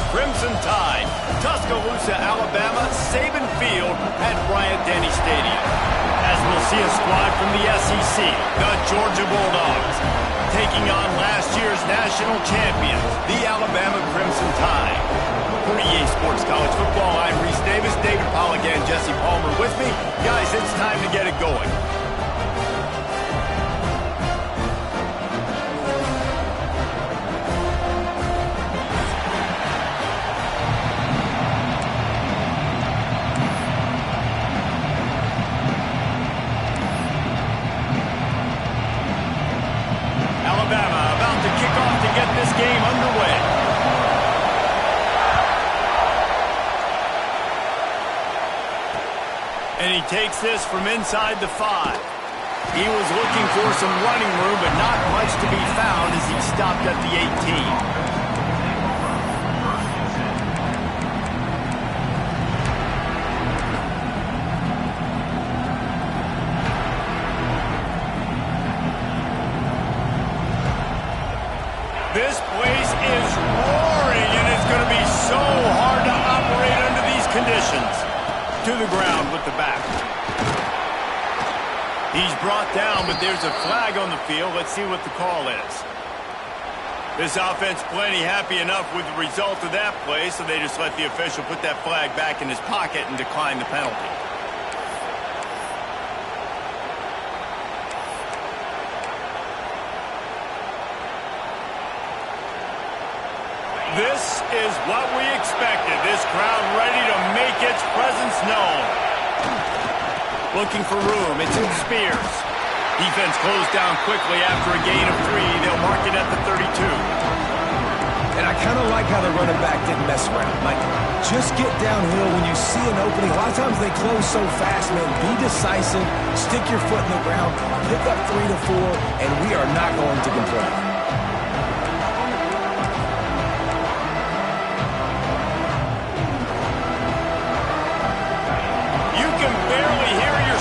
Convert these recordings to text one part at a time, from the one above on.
Crimson Tide, Tuscaloosa, Alabama, Saban Field at Bryant-Denny Stadium. As we'll see a squad from the SEC, the Georgia Bulldogs, taking on last year's national champions, the Alabama Crimson Tide. For EA Sports College Football, I'm Reese Davis, David Pollack, and Jesse Palmer with me. Guys, it's time to get it going. This game underway. And he takes this from inside the 5. He was looking for some running room, but not much to be found as he stopped at the 18. This place is roaring, and it's going to be so hard to operate under these conditions. To the ground with the back. He's brought down, but there's a flag on the field. Let's see what the call is. This offense plenty happy enough with the result of that play, so they just let the official put that flag back in his pocket and decline the penalty. This is what we expected. This crowd ready to make its presence known. Looking for room. It's in Spears. Defense closed down quickly after a gain of 3. They'll mark it at the 32. And I kind of like how the running back didn't mess around. Like, just get downhill when you see an opening. A lot of times they close so fast, man. Be decisive. Stick your foot in the ground. Pick up 3 to 4, and we are not going to complain.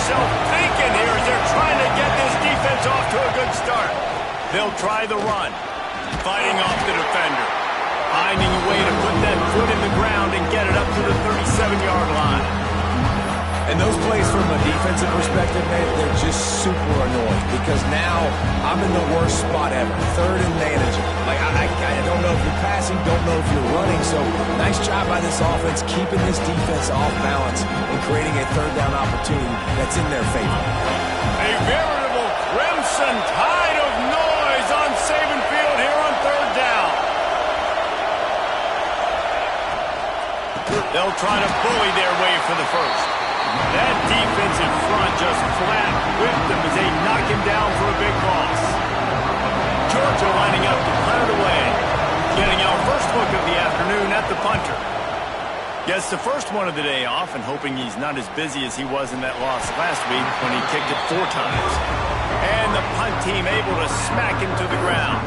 Thinking here as they're trying to get this defense off to a good start. They'll try the run. Fighting off the defender. Finding a way to put that foot in the ground and get it up to the 37-yard line. And those plays from a defensive perspective, man, they're just super annoying because now I'm in the worst spot ever. Third and managing. Like, I don't know if you're passing, don't know if you're running. So nice job by this offense keeping this defense off balance and creating a third down opportunity that's in their favor. A veritable crimson tide of noise on Saban Field here on third down. They'll try to bully their way for the first. That defense in front just flat whipped them as they knock him down for a big loss. Georgia lining up to punt it away. Getting our first look of the afternoon at the punter. Gets the first one of the day off and hoping he's not as busy as he was in that loss last week when he kicked it 4 times. And the punt team able to smack him to the ground.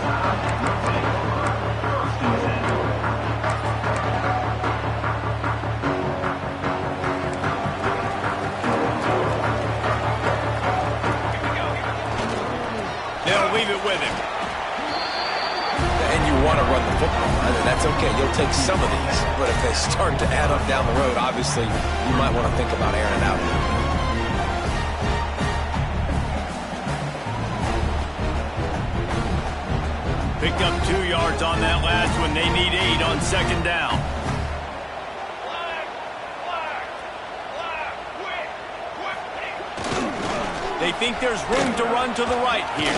Leave it with him. And you want to run the football, right? And that's okay. You'll take some of these. But if they start to add up down the road, obviously, you might want to think about airing it out. Picked up 2 yards on that last one. They need 8 on second down. They think there's room to run to the right here.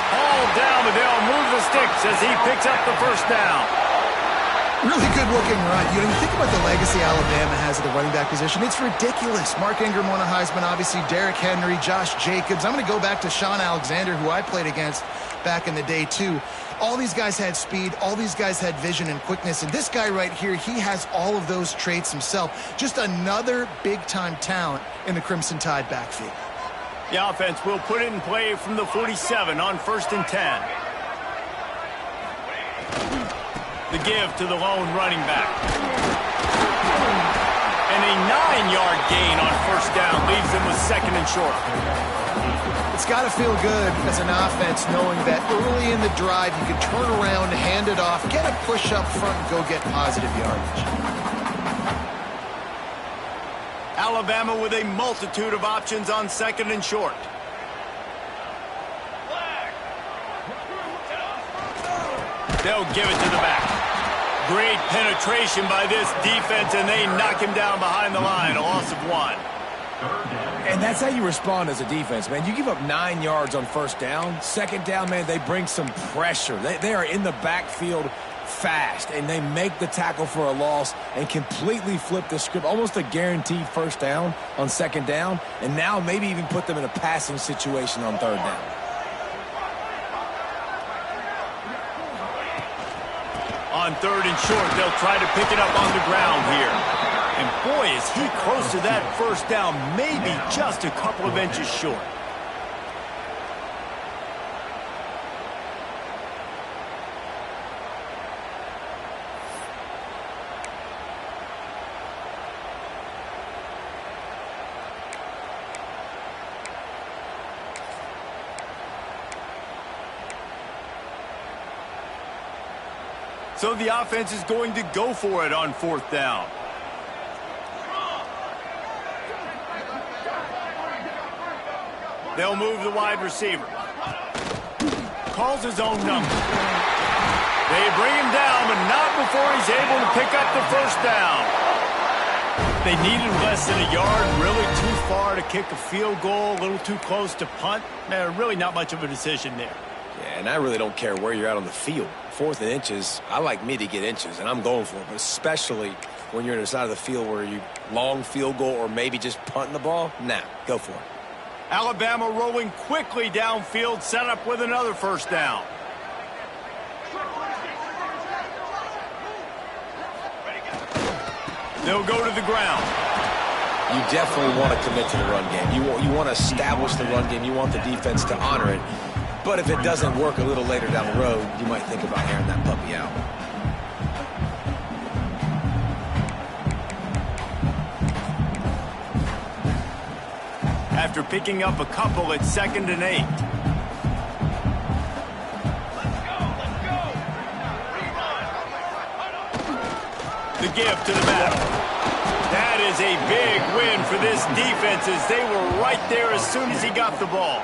All down, but they'll move the sticks as he picks up the first down. Really good looking run. You know, you think about the legacy Alabama has at the running back position. It's ridiculous. Mark Ingram won a Heisman, obviously. Derrick Henry, Josh Jacobs. I'm going to go back to Sean Alexander, who I played against back in the day, too. All these guys had speed. All these guys had vision and quickness. And this guy right here, he has all of those traits himself. Just another big-time talent in the Crimson Tide backfield. The offense will put it in play from the 47 on 1st and 10. The give to the lone running back. And a 9-yard gain on first down leaves them with 2nd and short. It's got to feel good as an offense knowing that early in the drive you can turn around, hand it off, get a push up front, and go get positive yardage. Alabama with a multitude of options on second and short. They'll give it to the back. Great penetration by this defense, and they knock him down behind the line. A loss of 1. And that's how you respond as a defense, man. You give up 9 yards on first down. Second down, man, they bring some pressure. They are in the backfield fast, and they make the tackle for a loss and completely flip the script. Almost a guaranteed first down on second down, and now maybe even put them in a passing situation on third down. On third and short, they'll try to pick it up on the ground here. And boy, is he close to that first down, maybe just a couple of inches short. So the offense is going to go for it on fourth down. They'll move the wide receiver. Calls his own number. They bring him down, but not before he's able to pick up the first down. They needed less than a yard, really too far to kick a field goal, a little too close to punt. Really not much of a decision there. Yeah, and I really don't care where you're at on the field. 4th and inches, I like me to get inches, and I'm going for it, but especially when you're on the side of the field where you long field goal or maybe just punting the ball, nah, go for it. Alabama rolling quickly downfield, set up with another first down. They'll go to the ground. You definitely want to commit to the run game. You want to establish the run game. You want the defense to honor it. But if it doesn't work a little later down the road, you might think about airing that puppy out. After picking up a couple at 2nd and 8. The give to the back. That is a big win for this defense as they were right there as soon as he got the ball.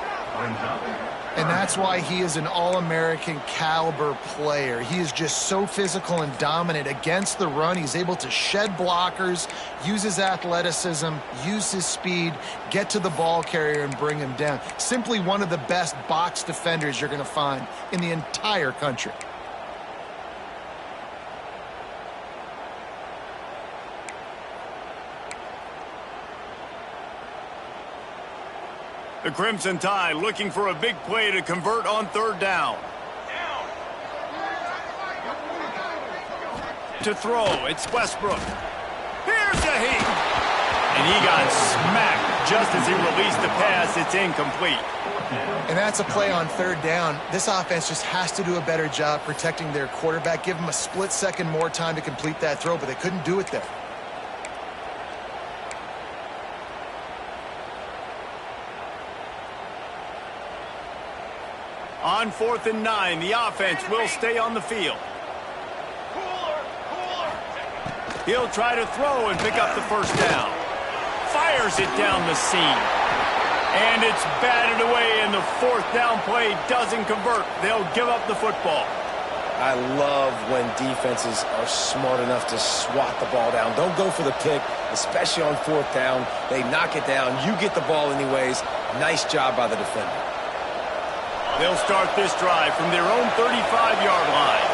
And that's why he is an All-American caliber player. He is just so physical and dominant against the run. He's able to shed blockers, use his athleticism, use his speed, get to the ball carrier and bring him down. Simply one of the best box defenders you're going to find in the entire country. The Crimson Tide looking for a big play to convert on third down. To throw, it's Westbrook. Here's the heat. And he got smacked just as he released the pass. It's incomplete. And that's a play on third down. This offense just has to do a better job protecting their quarterback. Give him a split second more time to complete that throw, but they couldn't do it there. On 4th and 9, the offense will stay on the field. He'll try to throw and pick up the first down. Fires it down the seam. And it's batted away, and the 4th down play doesn't convert. They'll give up the football. I love when defenses are smart enough to swat the ball down. Don't go for the pick, especially on 4th down. They knock it down. You get the ball anyways. Nice job by the defender. They'll start this drive from their own 35-yard line.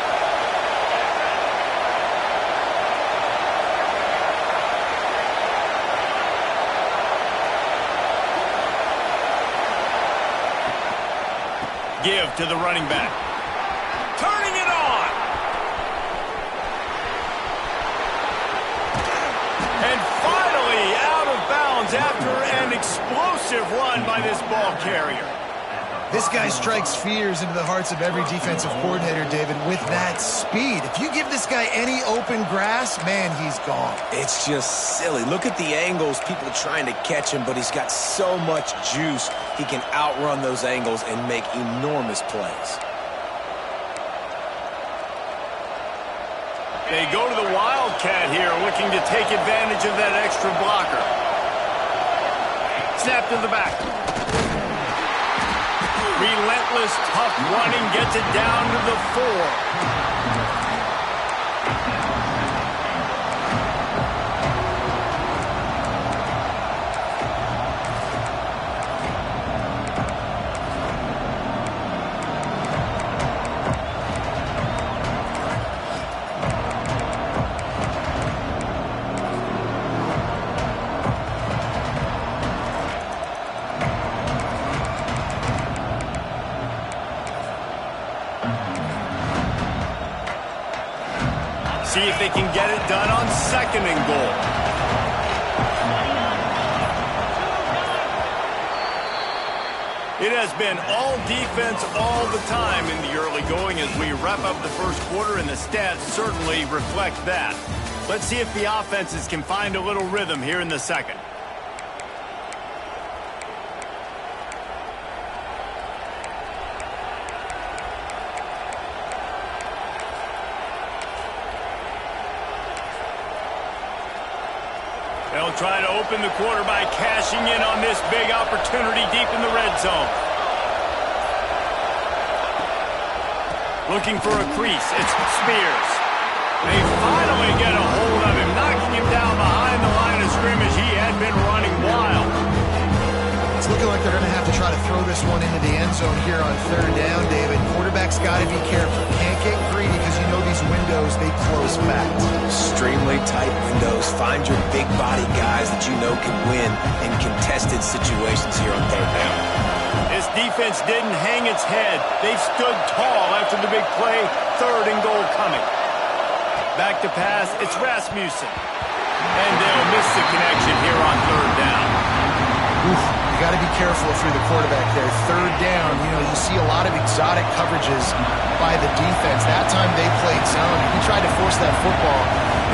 Give to the running back. Turning it on. And finally out of bounds after an explosive run by this ball carrier. This guy strikes fears into the hearts of every defensive coordinator, David, with that speed. If you give this guy any open grass, man, he's gone. It's just silly. Look at the angles, people trying to catch him, but he's got so much juice. He can outrun those angles and make enormous plays. They go to the Wildcat here, looking to take advantage of that extra blocker. Snap to the back. Relentless, tough running, gets it down to the 4. See if they can get it done on 2nd and goal. It has been all defense all the time in the early going as we wrap up the first quarter, and the stats certainly reflect that. Let's see if the offenses can find a little rhythm here in the second. They'll try to open the quarter by cashing in on this big opportunity deep in the red zone. Looking for a crease. It's Spears. They finally get a hold of him, knocking him down behind the line of scrimmage. He had been running wild. It's looking like they're going to have to try to throw this one into the end zone here on 3rd down, David. Quarterback's got to be careful. Can't get greedy because you know these windows, they close fast. Extremely tight windows. Find your big body guys that you know can win in contested situations here on 3rd down. This defense didn't hang its head. They stood tall after the big play. 3rd and goal coming. Back to pass. It's Rasmussen. And they'll miss the connection here on 3rd down. Oof. Got to be careful if you're the quarterback there. 3rd down, you know, you see a lot of exotic coverages by the defense. That time they played zone. He tried to force that football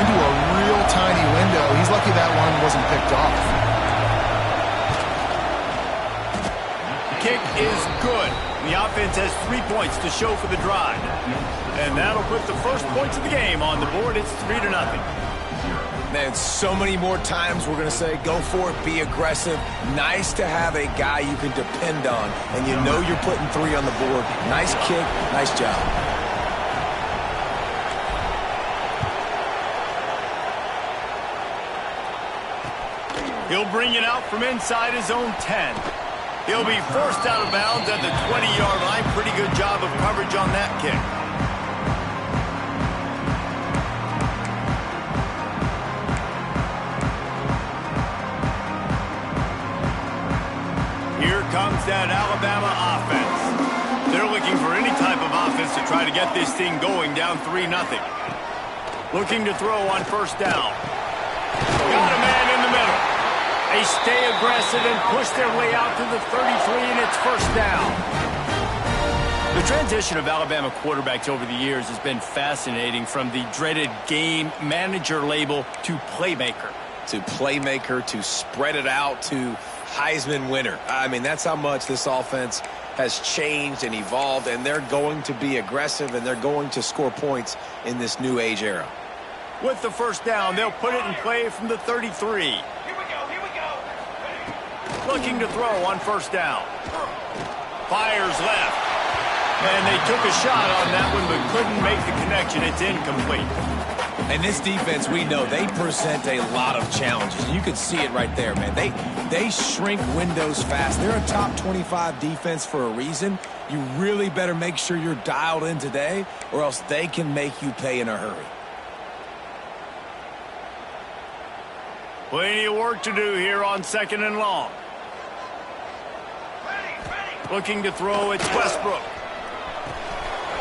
into a real tiny window. He's lucky that one wasn't picked off. Kick is good. The offense has 3 points to show for the drive. And that'll put the first points of the game on the board. It's 3-0. Man, so many more times we're going to say, go for it, be aggressive. Nice to have a guy you can depend on, and you know you're putting 3 on the board. Nice kick, nice job. He'll bring it out from inside his own 10. He'll be forced out of bounds at the 20-yard line. Pretty good job of coverage on that kick. Here comes that Alabama offense. They're looking for any type of offense to try to get this thing going, down 3-0. Looking to throw on 1st down. Got a man in the middle. They stay aggressive and push their way out to the 33, and it's 1st down. The transition of Alabama quarterbacks over the years has been fascinating, from the dreaded game manager label to playmaker. To playmaker, to spread it out, to Heisman winner. I mean, that's how much this offense has changed and evolved, and they're going to be aggressive, and they're going to score points in this new age era. With the 1st down, they'll put it in play from the 33. Here we go. Looking to throw on 1st down. Fires left. And they took a shot on that one, but couldn't make the connection. It's incomplete. And this defense, we know, they present a lot of challenges. You can see it right there, man. They shrink windows fast. They're a top 25 defense for a reason. You really better make sure you're dialed in today, or else they can make you pay in a hurry. Plenty of work to do here on 2nd and long. Looking to throw, it's Westbrook.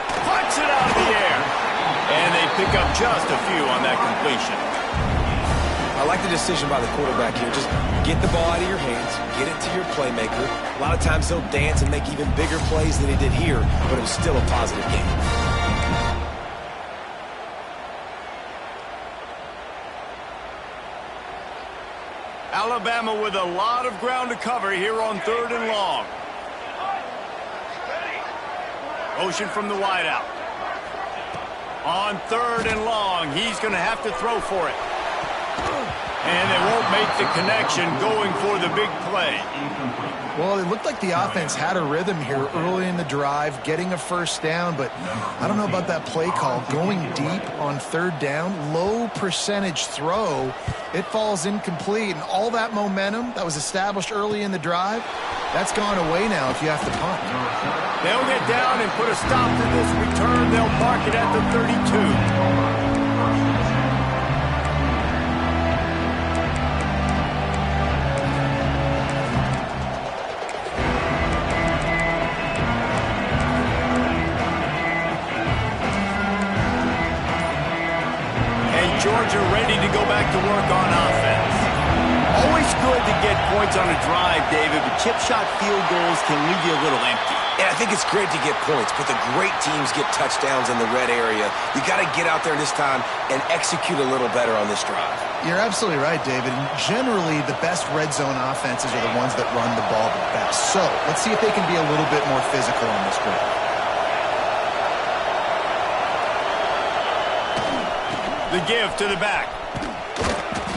Puts it out of the air. And they pick up just a few on that completion. I like the decision by the quarterback here. Just get the ball out of your hands, get it to your playmaker. A lot of times he'll dance and make even bigger plays than he did here, but it was still a positive game. Alabama with a lot of ground to cover here on 3rd and long. Motion from the wideout. On 3rd and long, he's going to have to throw for it. And they won't make the connection going for the big play. Well, it looked like the offense had a rhythm here early in the drive, getting a first down, but I don't know about that play call. Going deep on 3rd down, low percentage throw, it falls incomplete, and all that momentum that was established early in the drive, that's gone away now if you have to punt. They'll get down and put a stop to this return. They'll mark it at the 32. Georgia ready to go back to work on offense. Always good to get points on a drive, David, but chip shot field goals can leave you a little empty. And I think it's great to get points, but the great teams get touchdowns in the red area. You got to get out there this time and execute a little better on this drive. You're absolutely right, David. And generally, the best red zone offenses are the ones that run the ball the best. So let's see if they can be a little bit more physical on this drive. The give to the back.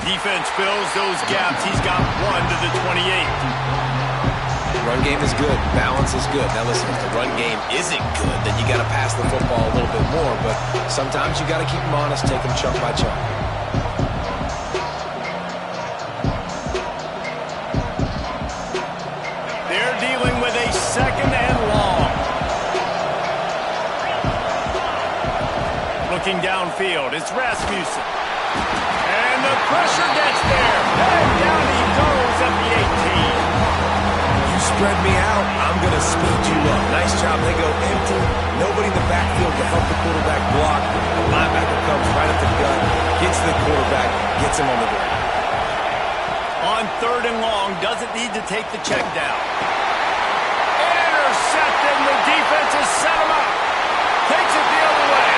Defense fills those gaps. He's got 1 to the 28. Run game is good. Balance is good. Now listen, if the run game isn't good, then you got to pass the football a little bit more. But sometimes you got to keep them honest, take them chunk by chunk. They're dealing with a 2nd and long. Looking downfield, it's Rasmussen. And the pressure gets there. And down he goes at the 18. You spread me out, I'm going to speed you up. Nice job. They go empty. Nobody in the backfield to help the quarterback block. The linebacker comes right at the gut, gets the quarterback, gets him on the ground. On 3rd and long, doesn't need to take the check down. Intercepted, and the defense has set him up. Takes it the other way.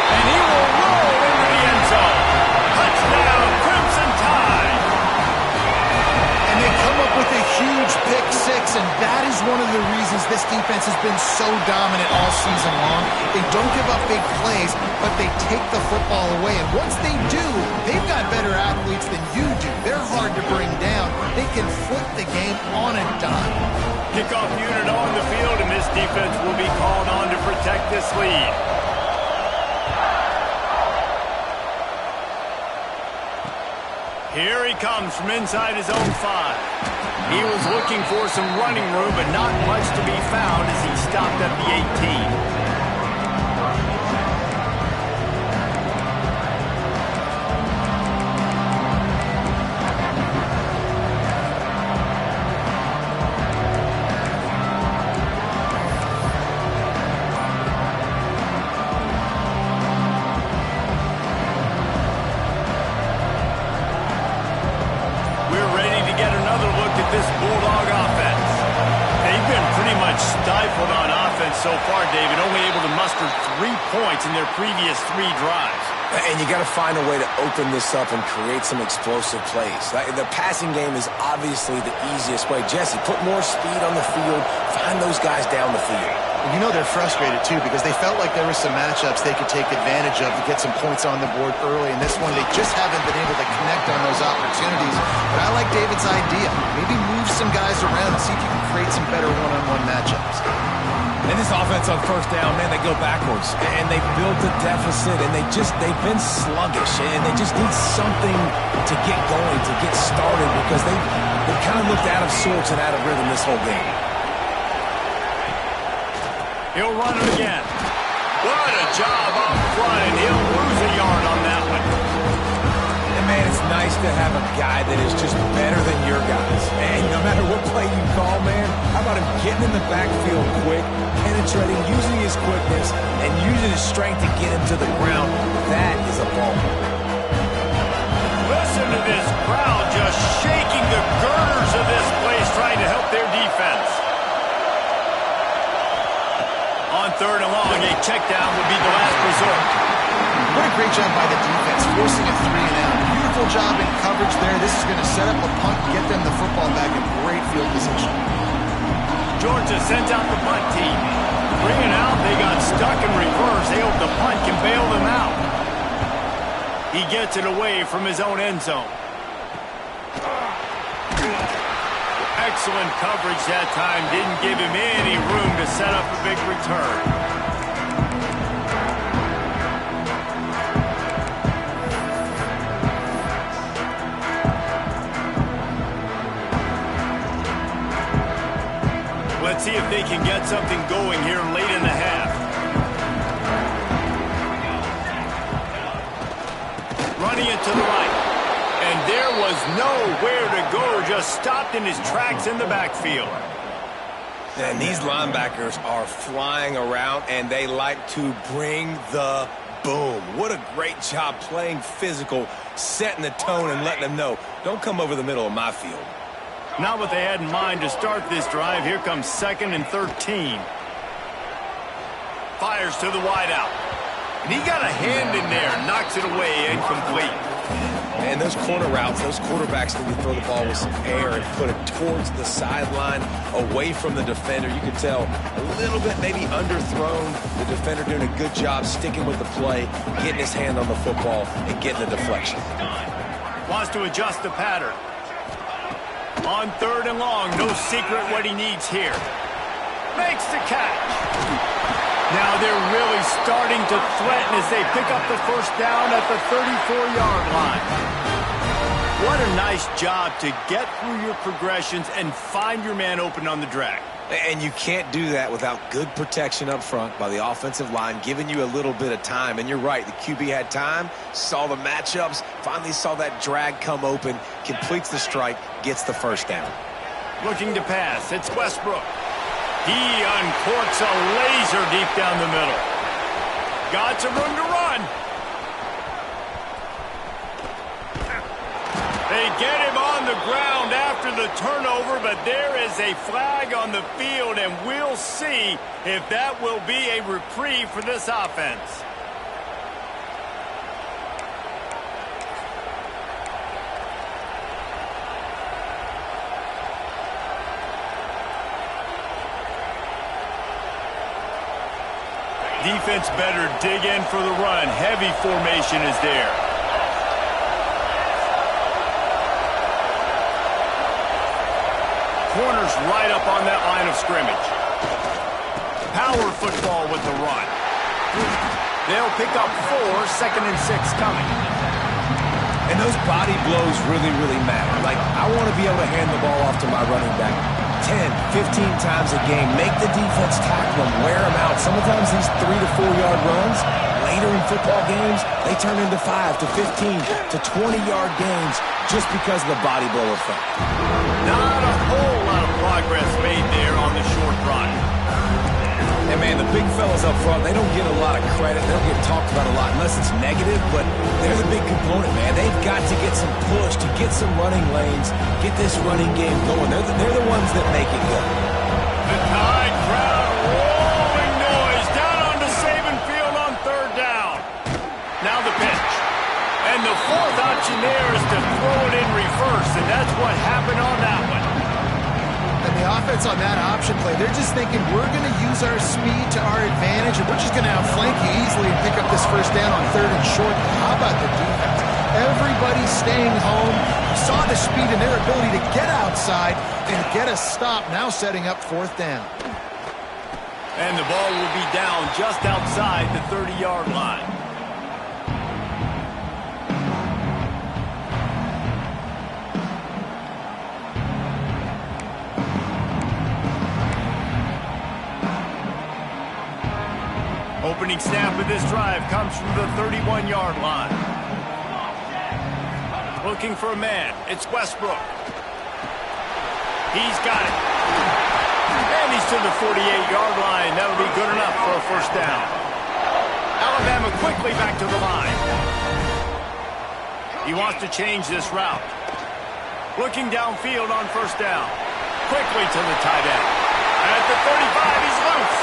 And he will roll into the end zone. Touchdown, Crimson Tide. And they come up with a huge pick six, and that is one of the reasons this defense has been so dominant all season long. They don't give up big plays, but they take the football away. And once they do, they've got better athletes than you do. They're hard to bring down. They can flip the game on a dime. Kickoff unit on the field, and this defense will be called on to protect this lead. Here he comes from inside his own 5. He was looking for some running room, but not much to be found as he stopped at the 18. So far, David, only able to muster 3 points in their previous 3 drives. And you got to find a way to open this up and create some explosive plays. The passing game is obviously the easiest way. Jesse, put more speed on the field. Find those guys down the field. And you know they're frustrated, too, because they felt like there were some matchups they could take advantage of to get some points on the board early. And this one, they just haven't been able to connect on those opportunities. But I like David's idea. Maybe move some guys around and see if you can create some better one-on-one matchups. And this offense on 1st down, man, they go backwards. And they built a deficit, and they've been sluggish. And they just need something to get going, to get started, because they kind of looked out of sorts and out of rhythm this whole game. He'll run it again. What a job off front, and he'll lose a yard on that one. And, man, it's nice to have a guy that is just better than your guys. And no matter what play you call, man, how about him getting in the backfield quick, penetrating, using his quickness, and using his strength to get him to the ground? That is a ball. Listen to this third and long, a check down would be the last resort. What a great job by the defense, forcing a 3 and out. Beautiful job in coverage there. This is going to set up a punt and get them the football back in great field position. Georgia sends out the punt team. Bring it out. They got stuck in reverse. They hope the punt can bail them out. He gets it away from his own end zone. Excellent coverage that time. Didn't give him any room to set up a big return. Let's see if they can get something going here late in the half. Running it to the right. And there was nowhere to go. Just stopped in his tracks in the backfield. And these linebackers are flying around, and they like to bring the boom. What a great job playing physical, setting the tone and letting them know, don't come over the middle of my field. Not what they had in mind to start this drive. Here comes 2nd and 13. Fires to the wideout. And he got a hand in there. Knocks it away, incomplete. And those corner routes, those quarterbacks need to throw the ball with some air and put it towards the sideline, away from the defender. You can tell a little bit maybe underthrown. The defender doing a good job sticking with the play, getting his hand on the football, and getting the deflection. Wants to adjust the pattern. On 3rd and long, no secret what he needs here. Makes the catch. Now they're really starting to threaten as they pick up the first down at the 34-yard line. What a nice job to get through your progressions and find your man open on the drag. And you can't do that without good protection up front by the offensive line, giving you a little bit of time. And you're right, the QB had time, saw the matchups, finally saw that drag come open, completes the strike, gets the first down. Looking to pass, it's Westbrook. He uncorks a laser deep down the middle. Got some room to run. They get him on the ground after the turnover, but there is a flag on the field, and we'll see if that will be a reprieve for this offense. Defense better dig in for the run. Heavy formation is there. Corners right up on that line of scrimmage. Power football with the run. They'll pick up 4, 2nd and 6 coming. And those body blows really, really matter. Like, I want to be able to hand the ball off to my running back 10, 15 times a game. Make the defense tackle them, wear them out. Sometimes these 3 to 4 yard runs, later in football games, they turn into 5 to 15 to 20-yard games just because of the body blow effect. Not a whole lot of progress made there on the short run. And, man, the big fellas up front, they don't get a lot of credit. They don't get talked about a lot unless it's negative, but they're the big component, man. They've got to get some push, to get some running lanes, get this running game going. They're the ones that make it go. The Tide crowd rolling noise down onto Saban Field on 3rd down. Now the pitch. And the 4th option there is to throw it in reverse, and that's what happened on that one. And the offense on that option play, they're just thinking we're going to use our speed to our advantage, and we're just going to outflank you easily and pick up this first down on 3rd and short. How about the defense? Everybody's staying home. You saw the speed and their ability to get outside and get a stop, now setting up 4th down. And the ball will be down just outside the 30-yard line. Opening snap of this drive comes from the 31-yard line. Looking for a man. It's Westbrook. He's got it. And he's to the 48-yard line. That'll be good enough for a first down. Alabama quickly back to the line. He wants to change this route. Looking downfield on first down. Quickly to the tight end. At the 35, he's loose.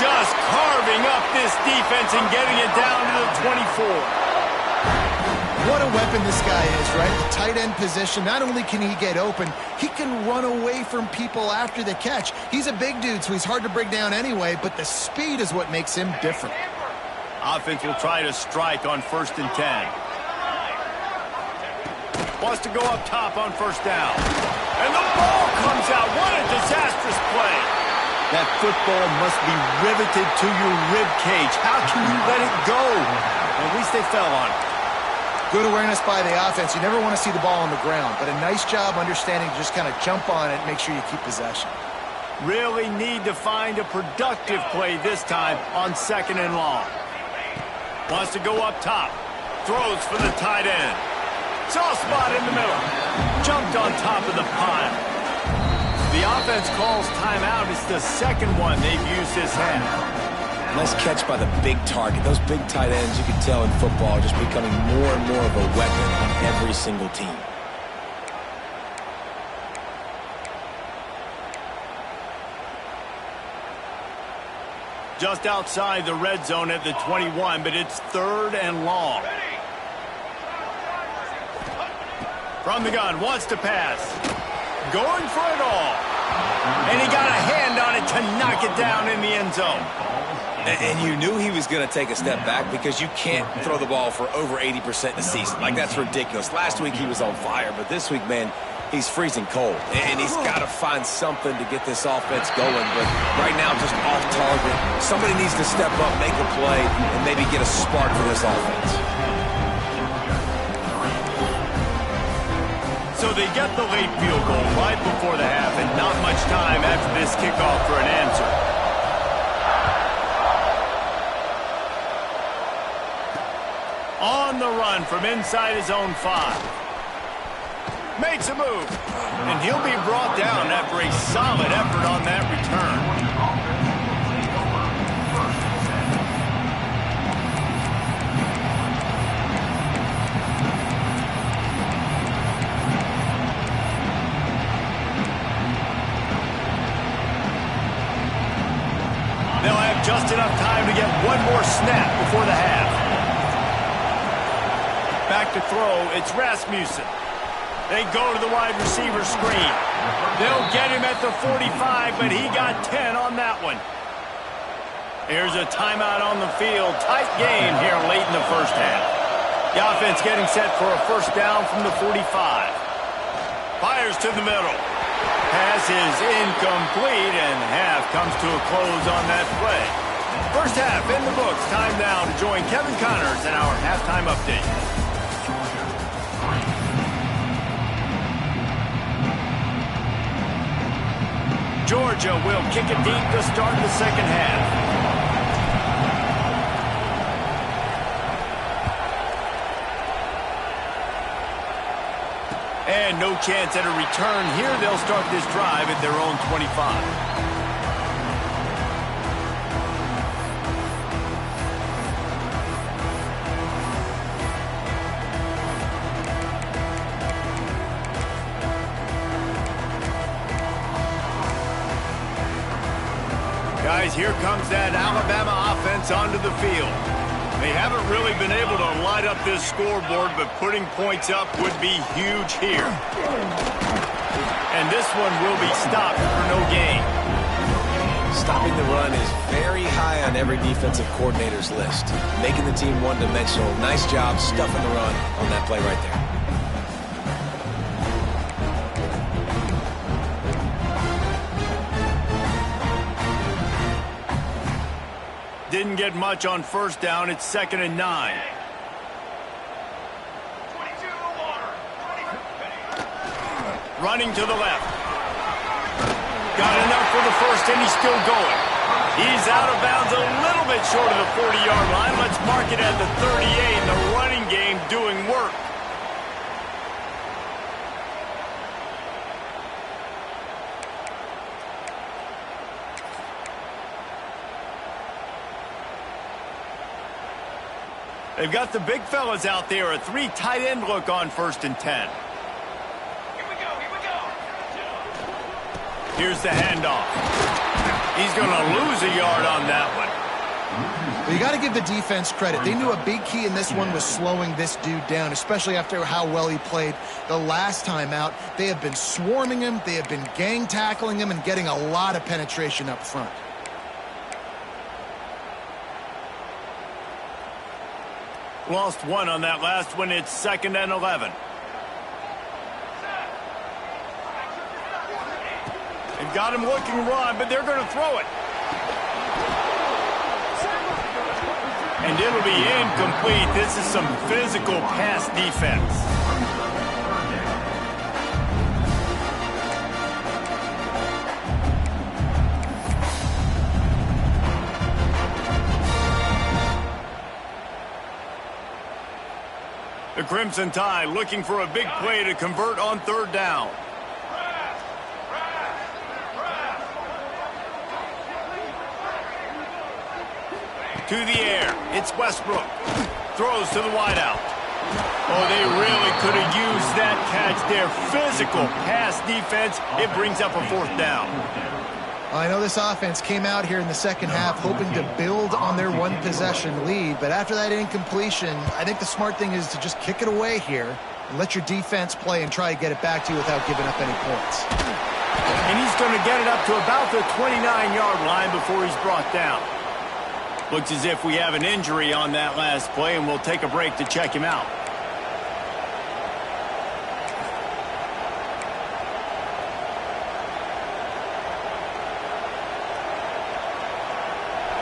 just carving up this defense and getting it down to the 24. What a weapon this guy is, right? The tight end position, not only can he get open, he can run away from people after the catch. He's a big dude, so he's hard to bring down anyway, but the speed is what makes him different. Offense will try to strike on 1st and 10. Wants to go up top on 1st down. And the ball comes out. What a disastrous play. That football must be riveted to your rib cage. How can you let it go? At least they fell on it. Good awareness by the offense. You never want to see the ball on the ground, but a nice job understanding to just kind of jump on it and make sure you keep possession. Really need to find a productive play this time on 2nd and long. Wants to go up top. Throws for the tight end. Soft spot in the middle. Jumped on top of the pile. The offense calls timeout. It's the 2nd one they've used this half. Nice catch by the big target. Those big tight ends, you can tell in football, are just becoming more and more of a weapon on every single team. Just outside the red zone at the 21, but it's 3rd and long. From the gun, wants to pass. Going for it all. And he got a hand on it to knock it down in the end zone. And you knew he was going to take a step back because you can't throw the ball for over 80% in the season. Like, that's ridiculous. Last week he was on fire, but this week, man, he's freezing cold. And he's got to find something to get this offense going. But right now, just off target. Somebody needs to step up, make a play, and maybe get a spark for this offense. So they get the late field goal right before the half, and not much time after this kickoff for an answer. On the run from inside his own 5. Makes a move. And he'll be brought down after a solid effort on that return. They'll have just enough time to get one more snap before the half. Back to throw, it's Rasmussen. They go to the wide receiver screen. They'll get him at the 45, but he got 10 on that one. Here's a timeout on the field. Tight game here late in the 1st half. The offense getting set for a 1st down from the 45. Fires to the middle. Pass is incomplete, and half comes to a close on that play. 1st half in the books. Time now to join Kevin Connors in our halftime update. Georgia will kick it deep to start the 2nd half. And no chance at a return here. They'll start this drive at their own 25. Guys, here comes that Alabama offense onto the field. They haven't really been able to light up this scoreboard, but putting points up would be huge here. And this one will be stopped for no gain. Stopping the run is very high on every defensive coordinator's list. Making the team one-dimensional. Nice job stuffing the run on that play right there. Didn't get much on 1st down. It's 2nd and 9. Running to the left. Got enough for the 1st, and he's still going. He's out of bounds a little bit short of the 40-yard line. Let's mark it at the 38, and the running game doing work. They've got the big fellas out there. A 3 tight end look on 1st and 10. Here's the handoff. He's going to lose a yard on that one. Well, you got to give the defense credit. They knew a big key in this one was slowing this dude down, especially after how well he played the last time out. They have been swarming him. They have been gang tackling him and getting a lot of penetration up front. Lost one on that last one. It's 2nd and 11. They've got him looking run, but they're going to throw it. And it'll be incomplete. This is some physical pass defense. The Crimson Tide looking for a big play to convert on 3rd down. To the air, it's Westbrook. Throws to the wideout. Oh, they really could have used that catch there. Physical pass defense. It brings up a 4th down. I know this offense came out here in the second half hoping to build on their one-possession lead, but after that incompletion, I think the smart thing is to just kick it away here and let your defense play and try to get it back to you without giving up any points. And he's going to get it up to about the 29-yard line before he's brought down. Looks as if we have an injury on that last play, and we'll take a break to check him out.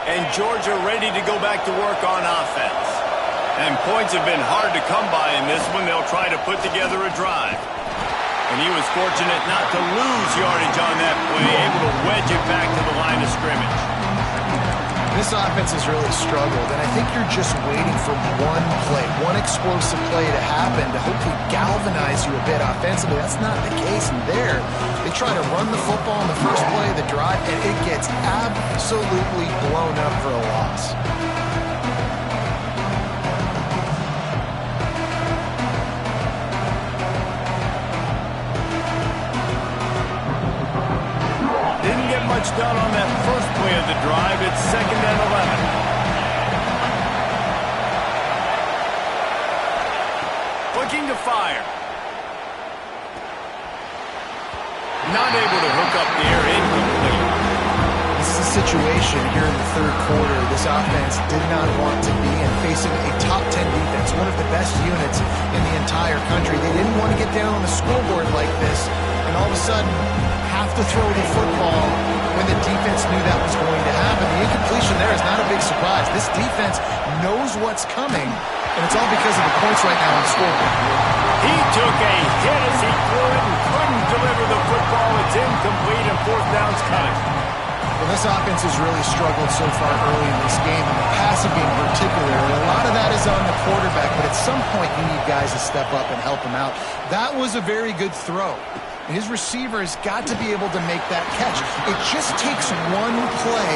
And Georgia ready to go back to work on offense. And points have been hard to come by in this one. They'll try to put together a drive. And he was fortunate not to lose yardage on that play, able to wedge it back to the line of scrimmage. This offense has really struggled, and I think you're just waiting for one play, one explosive play to happen to hopefully galvanize you a bit offensively. That's not the case in there. They try to run the football in the first play of the drive, and it gets absolutely blown up for a loss. Much done on that first play of the drive. It's 2nd and 11. Looking to fire. Not able to hook up the air, incomplete. This is a situation here in the 3rd quarter this offense did not want to be in, facing a top 10 defense, one of the best units in the entire country. They didn't want to get down on the scoreboard like this and all of a sudden have to throw the football when the defense knew that was going to happen. The incompletion there is not a big surprise. This defense knows what's coming, and it's all because of the points right now on the scoreboard. He took a hit as he threw it and couldn't deliver the football. It's incomplete, and 4th down's coming. Well, this offense has really struggled so far early in this game, and the passing game particularly. A lot of that is on the quarterback, but at some point you need guys to step up and help him out. That was a very good throw. His receiver has got to be able to make that catch. It just takes one play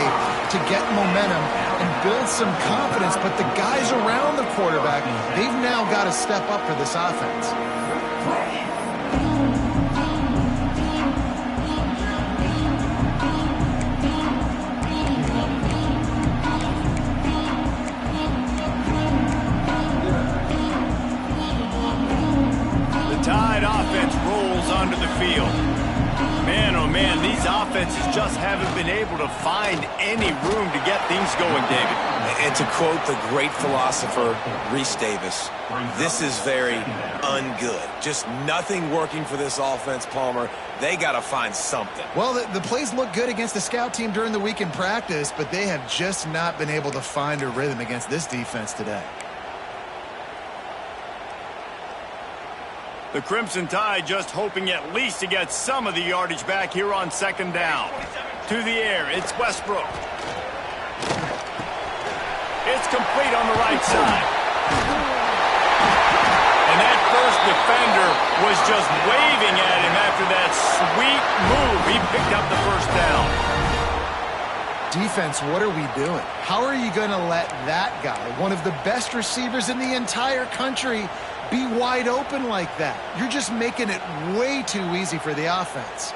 to get momentum and build some confidence, but the guys around the quarterback, they've now got to step up for this offense. Tide offense rolls onto the field. Man, oh man, these offenses just haven't been able to find any room to get things going, David. And to quote the great philosopher, Reese Davis, this is very ungood. Just nothing working for this offense, Palmer. They got to find something. Well, the plays look good against the scout team during the week in practice, but they have just not been able to find a rhythm against this defense today. The Crimson Tide just hoping at least to get some of the yardage back here on 2nd down. To the air, it's Westbrook. It's complete on the right side. And that first defender was just waving at him after that sweet move. He picked up the 1st down. Defense, what are we doing? How are you going to let that guy, one of the best receivers in the entire country, be wide open like that? You're just making it way too easy for the offense.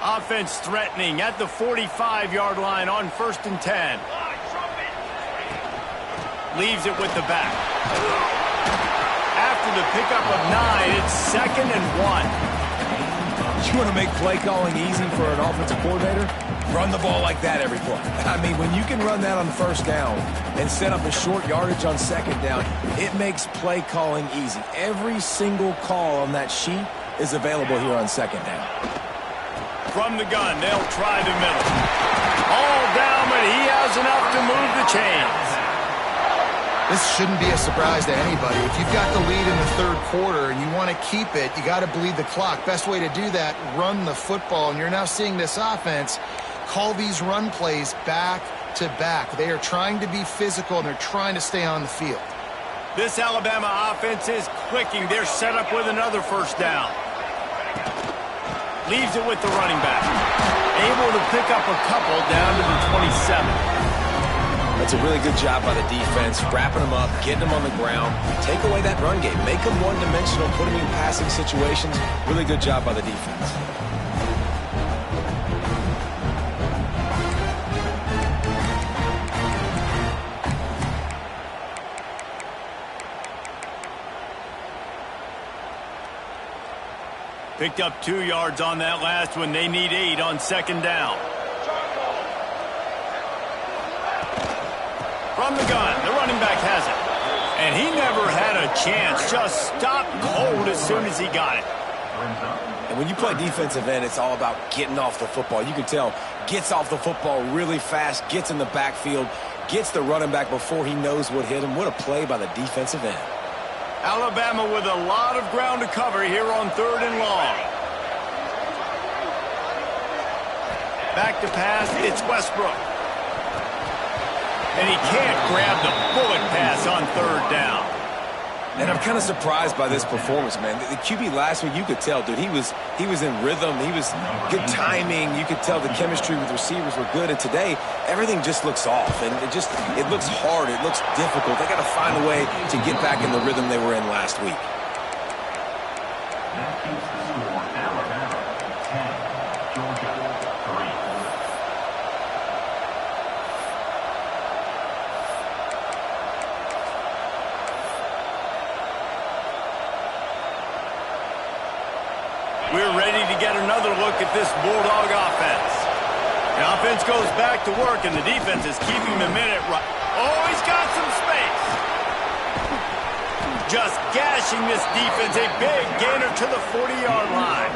Offense threatening at the 45-yard line on 1st and 10. Leaves it with the back. After the pickup of 9, it's 2nd and 1. You want to make play calling easy for an offensive coordinator? Run the ball like that every play. I mean, when you can run that on 1st down and set up a short yardage on 2nd down, it makes play calling easy. Every single call on that sheet is available here on 2nd down. From the gun, they'll try the middle. All down, but he has enough to move the chains. This shouldn't be a surprise to anybody. If you've got the lead in the 3rd quarter and you want to keep it, you got to bleed the clock. Best way to do that, run the football. And you're now seeing this offense call these run plays back to back. They are trying to be physical, and they're trying to stay on the field. This Alabama offense is clicking. They're set up with another 1st down. Leaves it with the running back. Able to pick up a couple down to the 27. That's a really good job by the defense, wrapping them up, getting them on the ground. Take away that run game. Make them one-dimensional, put them in passing situations. Really good job by the defense. Picked up 2 yards on that last one. They need 8 on 2nd down. From the gun, the running back has it. And he never had a chance. Just stopped cold as soon as he got it. And when you play defensive end, it's all about getting off the football. You can tell, gets off the football really fast, gets in the backfield, gets the running back before he knows what hit him. What a play by the defensive end. Alabama with a lot of ground to cover here on 3rd and long. Back to pass, it's Westbrook. And he can't grab the bullet pass on 3rd down. And I'm kind of surprised by this performance, man. The QB last week, you could tell, dude, he was in rhythm. He was good timing. You could tell the chemistry with receivers were good. And today, everything just looks off. And it looks hard. It looks difficult. They got to find a way to get back in the rhythm they were in last week. That keeps the score Alabama 10, Georgia 3. We're ready to get another look at this Bulldog offense. The offense goes back to work, and the defense is keeping the minute right. Oh, he's got some space. Just gashing this defense. A big gainer to the 40-yard line.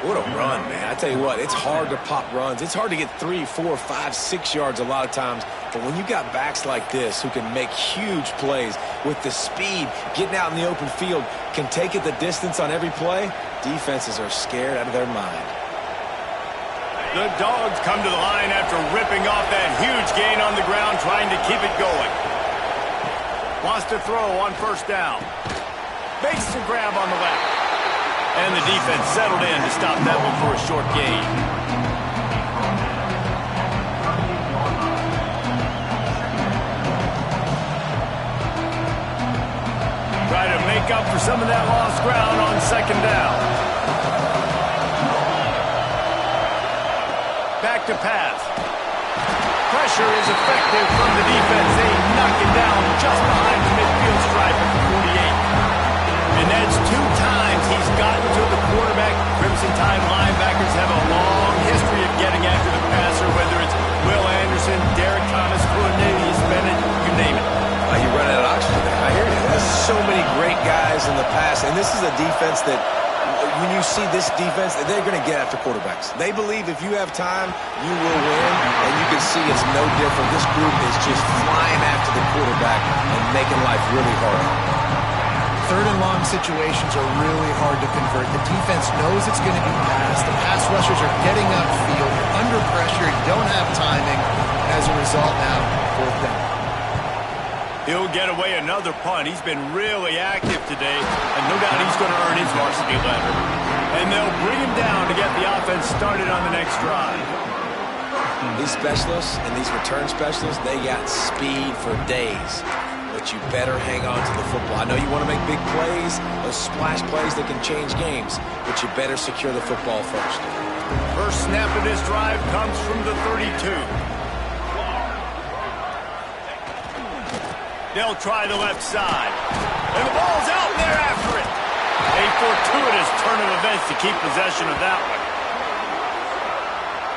What a run, man. I tell you what, it's hard to pop runs. It's hard to get 3, 4, 5, 6 yards a lot of times. But when you got backs like this who can make huge plays with the speed, getting out in the open field, can take it the distance on every play, defenses are scared out of their mind. The Dogs come to the line after ripping off that huge gain on the ground, trying to keep it going. Wants to throw on 1st down. Makes the grab on the left. And the defense settled in to stop that one for a short gain. Try to make up for some of that lost ground on 2nd down. Back to pass. Pressure is effective from the defense. They knock him down just behind the midfield stripe at the 48. And that's 2 times he's gotten to the quarterback. Crimson Tide linebackers have a long history of getting after the passer, whether it's Will Anderson, Derek Thomas, Cornelius Bennett, you name it. You run out of oxygen there. I hear you. There's so many great guys in the past, and this is a defense that when you see this defense, they're going to get after quarterbacks. They believe if you have time, you will win, and you can see it's no different. This group is just flying after the quarterback and making life really hard. 3rd and long situations are really hard to convert. The defense knows it's going to be passed. The pass rushers are getting upfield. You're under pressure. You don't have timing. As a result now, 4th down. He'll get away another punt. He's been really active today, and no doubt he's going to earn his varsity letter. And they'll bring him down to get the offense started on the next drive. These specialists and these return specialists, they got speed for days. But you better hang on to the football. I know you want to make big plays, those splash plays that can change games, but you better secure the football first. First snap of this drive comes from the 32. They'll try the left side. And the ball's out, and they're after it. A fortuitous turn of events to keep possession of that one.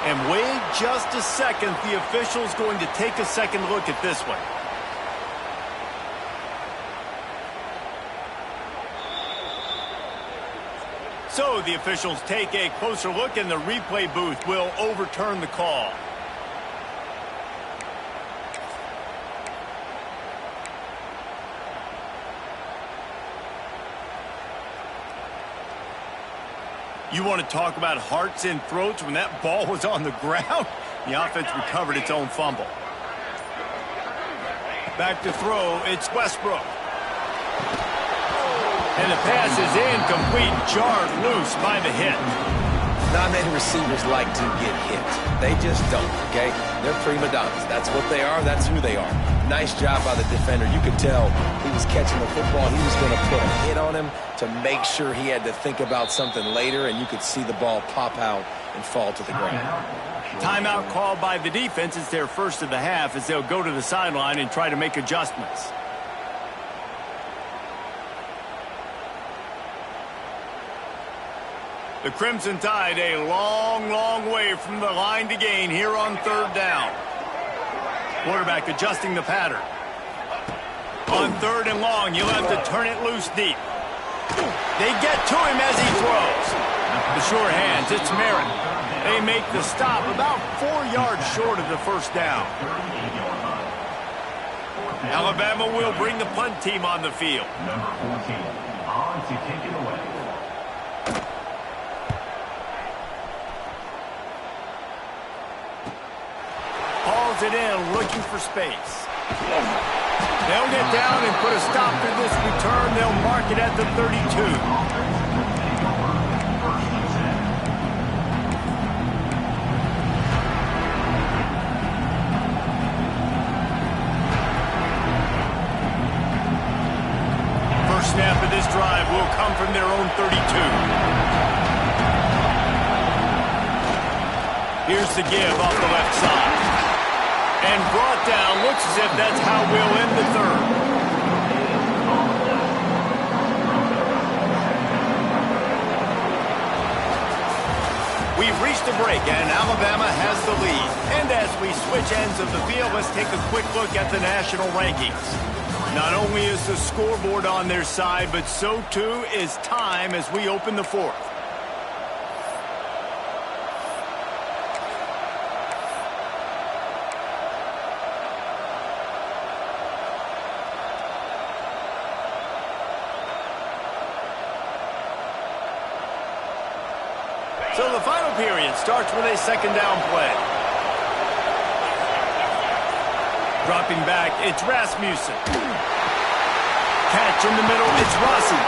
And wait just a second. The official's going to take a second look at this one. So the officials take a closer look, and the replay booth will overturn the call. You want to talk about hearts and throats when that ball was on the ground? The offense recovered its own fumble. Back to throw, it's Westbrook. And the pass is incomplete, jarred loose by the hit. Not many receivers like to get hit. They just don't, okay? They're prima donnas. That's what they are. That's who they are. Nice job by the defender. You could tell he was catching the football. He was going to put a hit on him to make sure he had to think about something later, and you could see the ball pop out and fall to the ground. Timeout called by the defense. It's their first of the half as they'll go to the sideline and try to make adjustments. The Crimson Tide a long, long way from the line to gain here on third down. Quarterback adjusting the pattern. On third and long, you'll have to turn it loose deep. They get to him as he throws. The sure hands, it's Merritt. They make the stop about 4 yards short of the first down. Alabama will bring the punt team on the field. Number 14, on to kick it away. Hauls it in, looking for space. They'll get down and put a stop to this return. They'll mark it at the 32. First snap of this drive will come from their own 32. Here's the give off the left side. And brought down. Looks as if that's how we'll end the third. We've reached a break, and Alabama has the lead. And as we switch ends of the field, let's take a quick look at the national rankings. Not only is the scoreboard on their side, but so too is time as we open the fourth. So the final period starts with a second down play. Dropping back, it's Rasmussen. Catch in the middle, it's Rossi.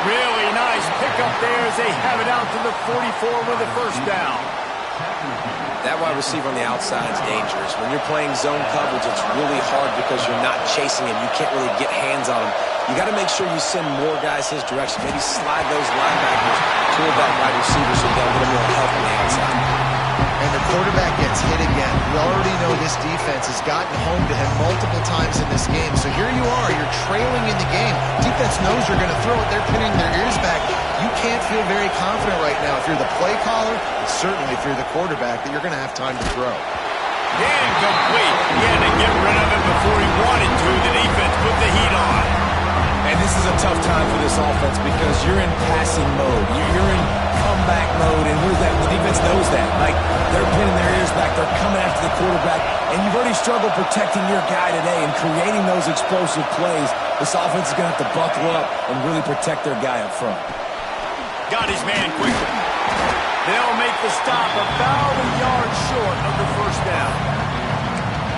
Really nice pickup there as they have it out to the 44 with a first down. That wide receiver on the outside is dangerous. When you're playing zone coverage, it's really hard because you're not chasing him. You can't really get hands on him. You got to make sure you send more guys his direction. Maybe slide those linebackers toward that wide receiver so they'll get a little help on the outside. And the quarterback gets hit again. We already know this defense has gotten home to him multiple times in this game. So here you are, you're trailing in the game. Defense knows you're going to throw it. They're pinning their ears back. You can't feel very confident right now if you're the play caller, and certainly if you're the quarterback, that you're going to have time to throw. Incomplete. He had to get rid of it before he wanted to. The defense put the heat on. And this is a tough time for this offense because you're in passing mode. You're in comeback mode, and the defense knows that. Like, they're pinning their ears back. They're coming after the quarterback, and you've already struggled protecting your guy today and creating those explosive plays. This offense is going to have to buckle up and really protect their guy up front. Got his man quickly. They'll make the stop about a yard short of the first down.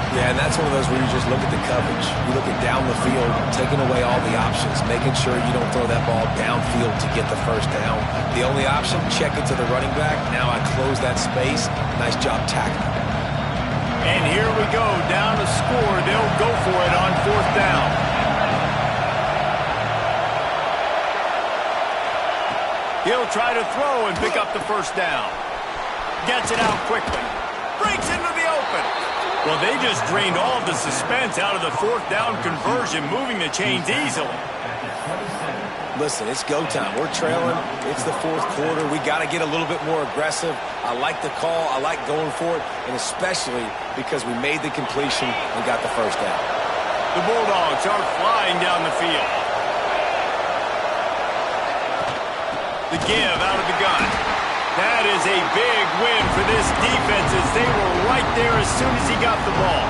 Yeah, and that's one of those where you just look at the coverage. You look at down the field, taking away all the options, making sure you don't throw that ball downfield to get the first down. The only option, check it to the running back. Now I close that space. Nice job tackling. And here we go, down to score. They'll go for it on fourth down. He'll try to throw and pick up the first down. Gets it out quickly. Breaks into the open. Well, they just drained all the suspense out of the fourth down conversion, moving the chains easily. Listen, it's go time. We're trailing. It's the fourth quarter. We got to get a little bit more aggressive. I like the call. I like going for it, and especially because we made the completion and got the first down. The Bulldogs are flying down the field. The give out of the gun. That is a big win for this defense as they were right there as soon as he got the ball.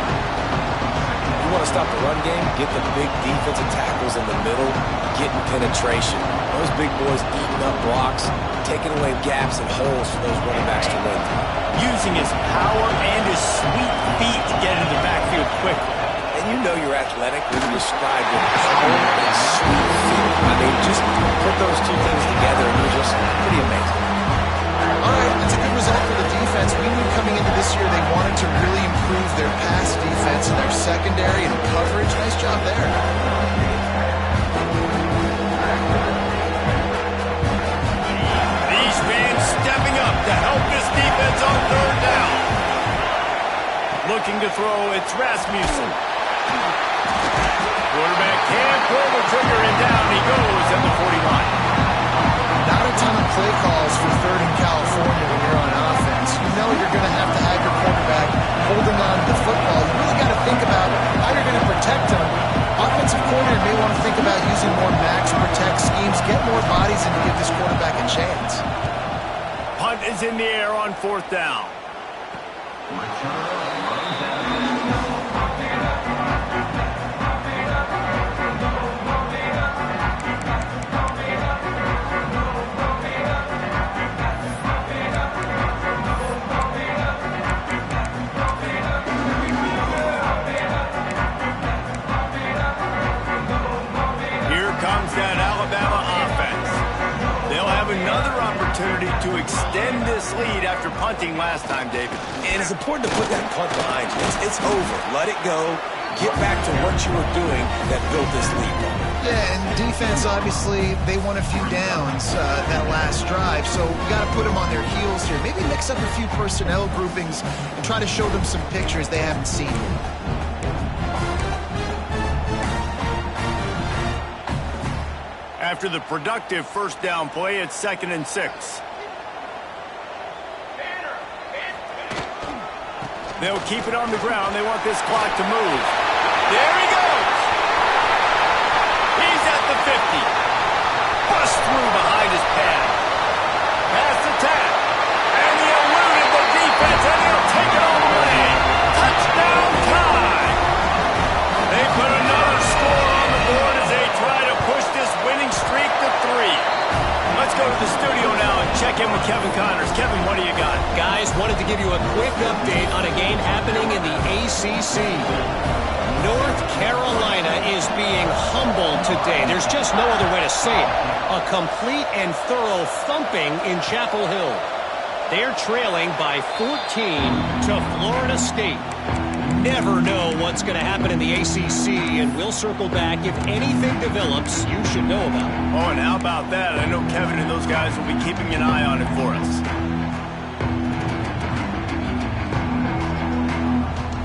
You want to stop the run game, get the big defensive tackles in the middle, getting penetration. Those big boys eating up blocks, taking away gaps and holes for those running backs to run through. Using his power and his sweet feet to get into the backfield quickly. And you know you're athletic when you describe your power and sweet feet. I mean, just put those two things together and you're just pretty amazing. All right, that's a good result for the defense. We knew coming into this year they wanted to really improve their pass defense and their secondary and coverage. Nice job there. These fans stepping up to help this defense on third down. Looking to throw, it's Rasmussen. Quarterback can't pull the trigger and down he goes at the 40 line. Not a ton of play calls for third in California when you're on offense. You know you're going to have your quarterback holding on to the football. You really got to think about how you're going to protect him. Offensive coordinator may want to think about using more max protect schemes, get more bodies in to give this quarterback a chance. Punt is in the air on fourth down. To extend this lead after punting last time, David. And it's important to put that punt behind you. It's over. Let it go. Get back to what you were doing that built this lead. Yeah, and defense, obviously, they won a few downs that last drive, so we got to put them on their heels here. Maybe mix up a few personnel groupings and try to show them some pictures they haven't seen yet. After the productive first down play, it's 2nd and 6. They'll keep it on the ground. They want this clock to move. There he goes. He's at the 50. Bust through behind his pad. Pass attack. And he eluded the defense, and he'll take it all the way. Touchdown time. They put another score on the board as they try to push this winning streak to 3. Let's go to the studio now and check in with Kevin Connors. Kevin, what do you got? Guys, wanted to give you a quick update on a game happening in the ACC. North Carolina is being humbled today. There's just no other way to say it. A complete and thorough thumping in Chapel Hill. They're trailing by 14 to Florida State. Never know what's going to happen in the ACC, and we'll circle back. If anything develops, you should know about it. Oh, and how about that? I know Kevin and those guys will be keeping an eye on it for us.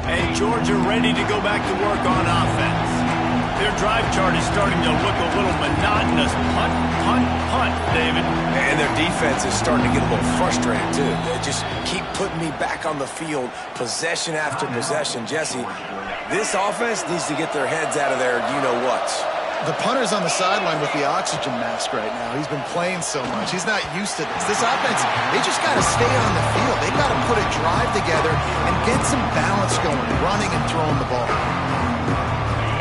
And Georgia ready to go back to work on offense. Their drive chart is starting to look a little monotonous. Punt, punt, punt, David. And their defense is starting to get a little frustrated, too. They just keep putting me back on the field, possession after possession. Jesse, this offense needs to get their heads out of their you-know-what. The punter's on the sideline with the oxygen mask right now. He's been playing so much. He's not used to this. This offense, they just got to stay on the field. They've got to put a drive together and get some balance going, running and throwing the ball.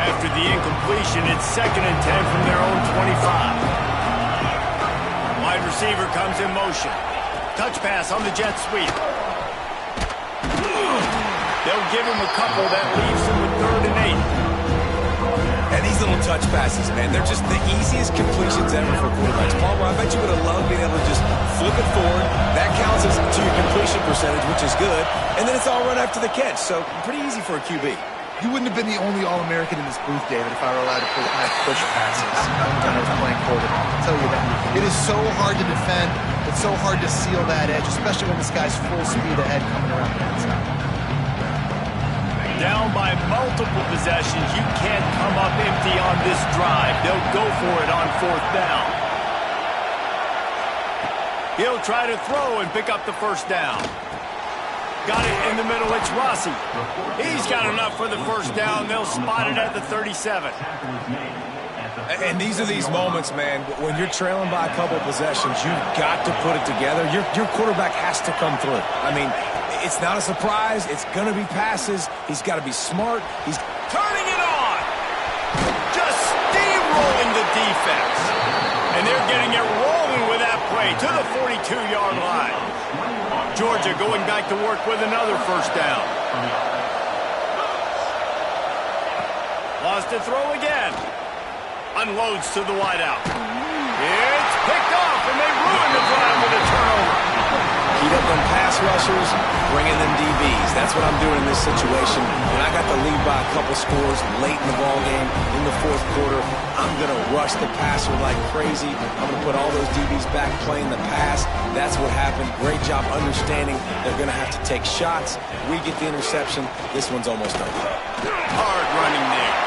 After the incompletion, it's 2nd and 10 from their own 25. Wide receiver comes in motion. Touch pass on the jet sweep. They'll give him a couple. That leaves him with 3rd and 8. And these little touch passes, man, they're just the easiest completions ever for quarterbacks. Palmer, I bet you would have loved being able to just flip it forward. That counts as to your completion percentage, which is good. And then it's all run after the catch. So pretty easy for a QB. You wouldn't have been the only All-American in this booth, David, if I were allowed to push passes when I was playing quarterback. I'll tell you that. It is so hard to defend the it's so hard to seal that edge, especially when this guy's full speed ahead coming around the outside. Down by multiple possessions, you can't come up empty on this drive. They'll go for it on 4th down. He'll try to throw and pick up the first down. Got it in the middle, it's Rossi. He's got enough for the first down. They'll spot it at the 37. And these are these moments, man, when you're trailing by a couple of possessions, you've got to put it together. Your quarterback has to come through. I mean, it's not a surprise. It's going to be passes. He's got to be smart. He's turning it on. Just steamrolling the defense. And they're getting it rolling with that play to the 42-yard line. Georgia going back to work with another first down. Lost to throw again. Unloads to the wideout. It's picked off, and they ruin the drive with a turnover. Heat up them pass rushers, bring in them DBs. That's what I'm doing in this situation. When I got the lead by a couple scores late in the ball game, in the 4th quarter, I'm going to rush the passer like crazy. I'm going to put all those DBs back playing the pass. That's what happened. Great job understanding they're going to have to take shots. We get the interception. This one's almost over. Hard running there.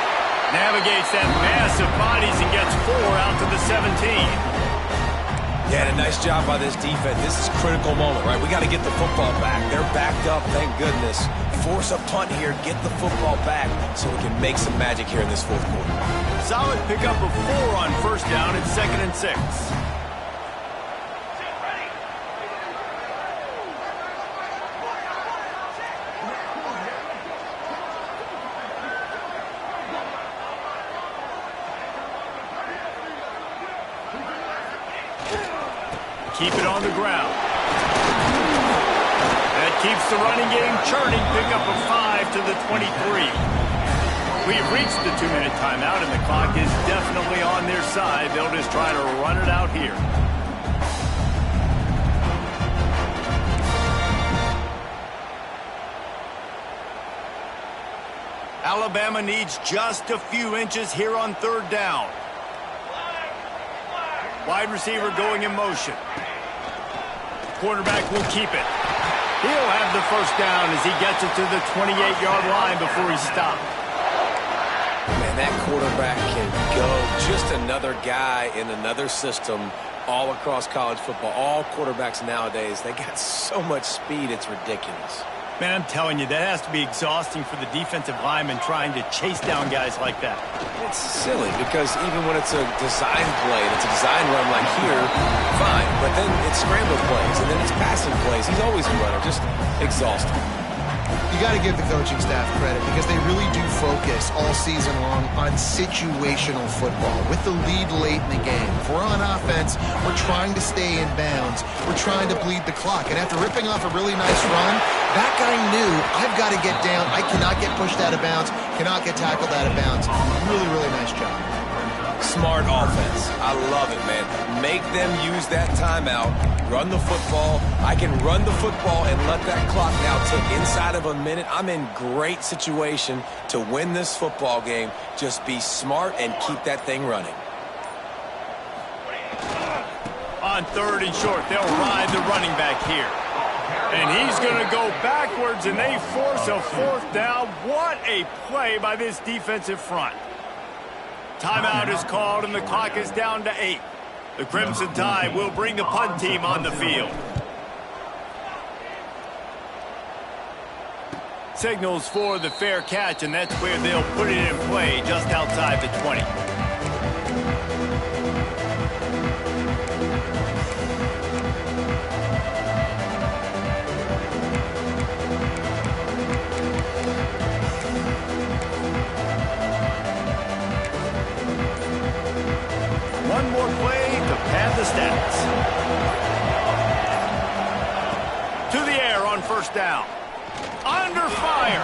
Navigates that massive bodies and gets 4 out to the 17. Yeah, and a nice job by this defense. This is a critical moment, right? We got to get the football back. They're backed up, thank goodness. Force a punt here, get the football back so we can make some magic here in this 4th quarter. Solid pickup of 4 on first down and 2nd and 6. Keep it on the ground. That keeps the running game churning. Pickup of 5 to the 23. We've reached the 2-minute timeout, and the clock is definitely on their side. They'll just try to run it out here. Alabama needs just a few inches here on 3rd down. Wide receiver going in motion. Quarterback will keep it. He'll have the first down as he gets it to the 28-yard line before he's stopped. Man, that quarterback can go. Just another guy in another system all across college football. All quarterbacks nowadays, they got so much speed, it's ridiculous. Man, I'm telling you, that has to be exhausting for the defensive lineman trying to chase down guys like that. It's silly because even when it's a design play, and it's a design run like here, fine. But then it's scramble plays, and then it's passing plays. He's always a runner, just exhausting. You got to give the coaching staff credit because they really do focus all season long on situational football with the lead late in the game. If we're on offense, we're trying to stay in bounds. We're trying to bleed the clock. And after ripping off a really nice run, that guy knew, I've got to get down. I cannot get pushed out of bounds, cannot get tackled out of bounds. Really, really nice job. Smart offense. I love it, man. Make them use that timeout. Run the football. I can run the football and let that clock now tick inside of a minute. I'm in great situation to win this football game. Just be smart and keep that thing running. On 3rd and short, they'll ride the running back here. And he's going to go backwards, and they force a 4th down. What a play by this defensive front. Timeout is called, and the clock is down to 8. The Crimson Tide will bring the punt team on the field. Signals for the fair catch, and that's where they'll put it in play, just outside the 20. One more play to pad the stats. To the air on first down. Under fire.